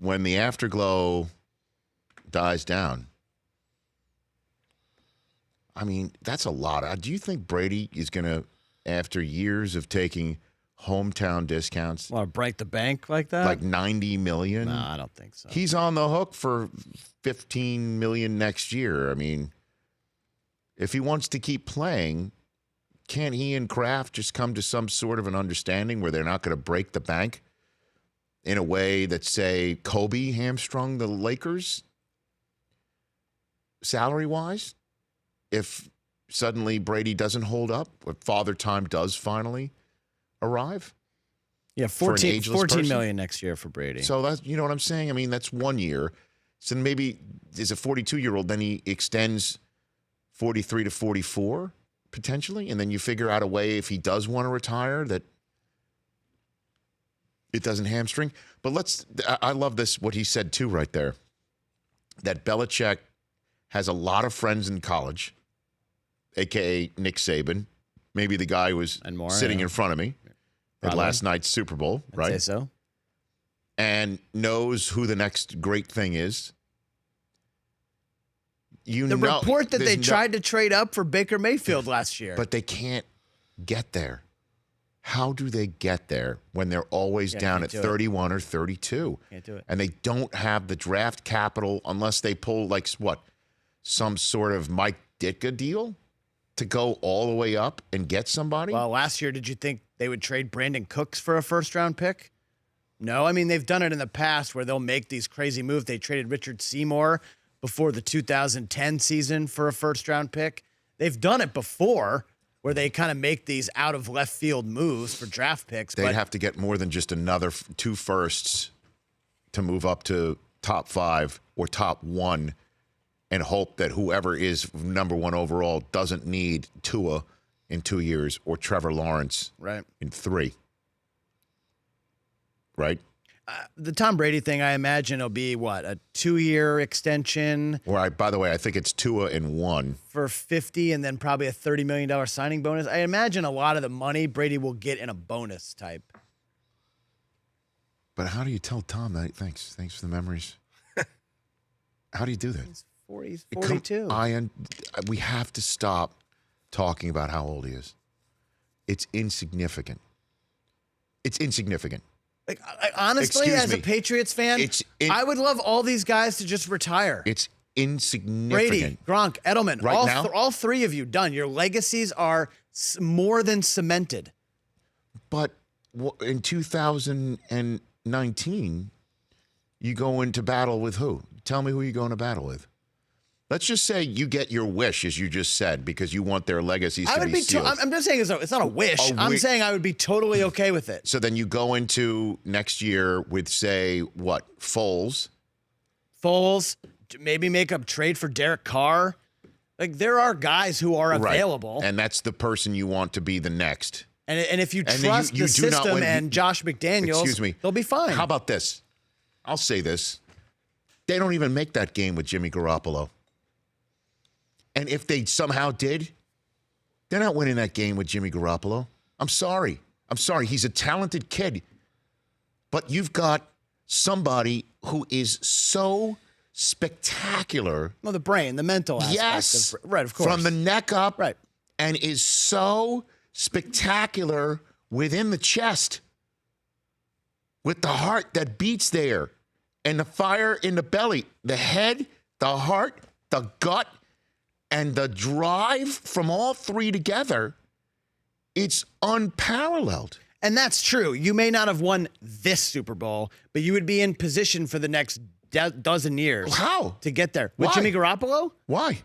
when the afterglow dies down, I mean, that's a lot. Do you think Brady is going to, after years of taking hometown discounts, Want to break the bank like that? like $90 million? No, I don't think so. He's on the hook for $15 million next year. I mean, if he wants to keep playing, can't he and Kraft just come to some sort of an understanding where they're not going to break the bank in a way that, say, Kobe hamstrung the Lakers salary-wise? If suddenly Brady doesn't hold up, if Father Time does finally arrive? Yeah, for an 14 ageless person? million next year for Brady. So that's, you know what I'm saying? I mean, that's 1 year. So maybe as a 42-year-old, then he extends 43 to 44 potentially, and then you figure out a way if he does want to retire that it doesn't hamstring. But I love this, what he said too right there, that Belichick has a lot of friends in college, a.k.a. Nick Saban, maybe the guy who was sitting in front of me at last night's Super Bowl, right? I'd say so. And knows who the next great thing is. The report that they tried to trade up for Baker Mayfield last year. But they can't get there. How do they get there when they're always down at 31 or 32? Can't do it. And they don't have the draft capital unless they pull, like, what, some sort of Mike Ditka deal to go all the way up and get somebody? Well, last year, did you think they would trade Brandon Cooks for a first-round pick? No. I mean, they've done it in the past where they'll make these crazy moves. They traded Richard Seymour before the 2010 season for a first-round pick. They've done it before where they kind of make these out-of-left-field moves for draft picks. They'd have to get more than just another 2 firsts to move up to top 5 or top 1 and hope that whoever is number 1 overall doesn't need Tua in 2 years or Trevor Lawrence in 3. Right? The Tom Brady thing, I imagine it'll be, what, a 2-year extension? Or, by the way, I think it's Tua in 1. For 50 and then probably a $30 million signing bonus. I imagine a lot of the money Brady will get in a bonus type. But how do you tell Tom that? Thanks for the memories. How do you do that? He's 42. We have to stop talking about how old he is. It's insignificant. It's insignificant. Like, honestly, as a Patriots fan, I would love all these guys to just retire. It's insignificant. Brady, Gronk, Edelman, all 3 of you done. Your legacies are more than cemented. But in 2019, you go into battle with who? Tell me who you're going to battle with. Let's just say you get your wish, as you just said, because you want their legacies to be sealed. I'm just saying it's not a wish. I'm saying I would be totally okay with it. So then you go into next year with, say, what, Foles, maybe make a trade for Derek Carr. Like, there are guys who are available. Right. And that's the person you want to be the next. And if you trust the system and Josh McDaniels, they'll be fine. How about this? I'll say this. They don't even make that game with Jimmy Garoppolo. And if they somehow did, they're not winning that game with Jimmy Garoppolo. I'm sorry. He's a talented kid. But you've got somebody who is so spectacular. Well, the brain, the mental aspect. Yes. Right, of course. From the neck up. Right. And is so spectacular within the chest. With the heart that beats there. And the fire in the belly. The head, the heart, the gut. And the drive from all 3 together, it's unparalleled. And that's true. You may not have won this Super Bowl, but you would be in position for the next dozen years. How? To get there. With Jimmy Garoppolo? Why?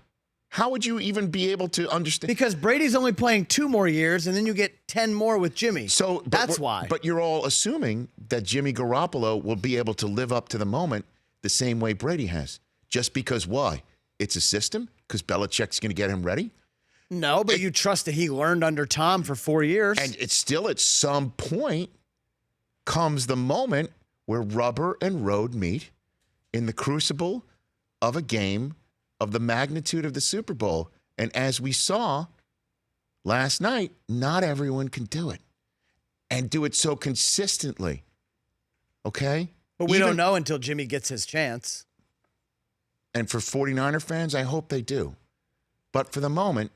How would you even be able to understand? Because Brady's only playing 2 more years, and then you get 10 more with Jimmy. So that's why. But you're all assuming that Jimmy Garoppolo will be able to live up to the moment the same way Brady has. Just because why? It's a system? Because Belichick's going to get him ready? No, but you trust that he learned under Tom for 4 years. And it's still at some point comes the moment where rubber and road meet in the crucible of a game of the magnitude of the Super Bowl. And as we saw last night, not everyone can do it and do it so consistently. Okay? But we Even- don't know until Jimmy gets his chance. And for 49er fans, I hope they do. But for the moment,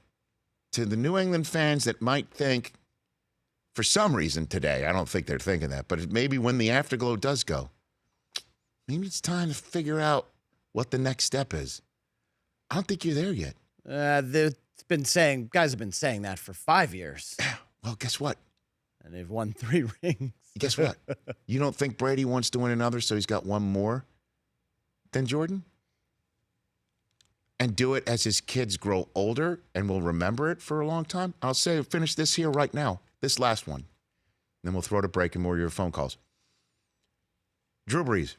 to the New England fans that might think, for some reason today, I don't think they're thinking that, but maybe when the afterglow does go, maybe it's time to figure out what the next step is. I don't think you're there yet. Guys have been saying that for 5 years. Well, guess what? And they've won 3 rings. Guess what? You don't think Brady wants to win another, so he's got one more than Jordan? And do it as his kids grow older and will remember it for a long time? I'll say finish this here right now, this last one. Then we'll throw it a break and more of your phone calls. Drew Brees.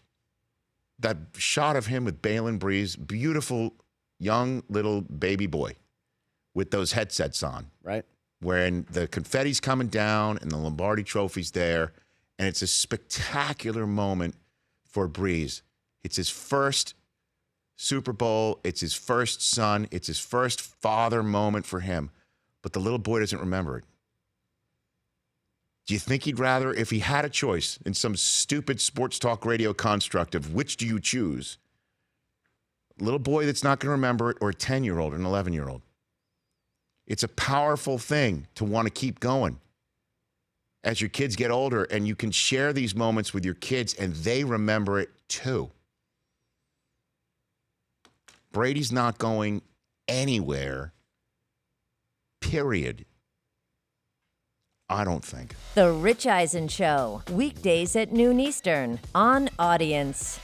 That shot of him with Balin Brees, beautiful young little baby boy with those headsets on. Right. When the confetti's coming down and the Lombardi Trophy's there, and it's a spectacular moment for Brees. It's his first Super Bowl. It's his first son. It's his first father moment for him. But the little boy doesn't remember it. Do you think he'd rather, if he had a choice in some stupid sports talk radio construct of which do you choose, a little boy that's not going to remember it or a 10-year-old or an 11-year-old? It's a powerful thing to want to keep going as your kids get older, and you can share these moments with your kids and they remember it too. Brady's not going anywhere, period. I don't think. The Rich Eisen Show, weekdays at noon Eastern on Audience.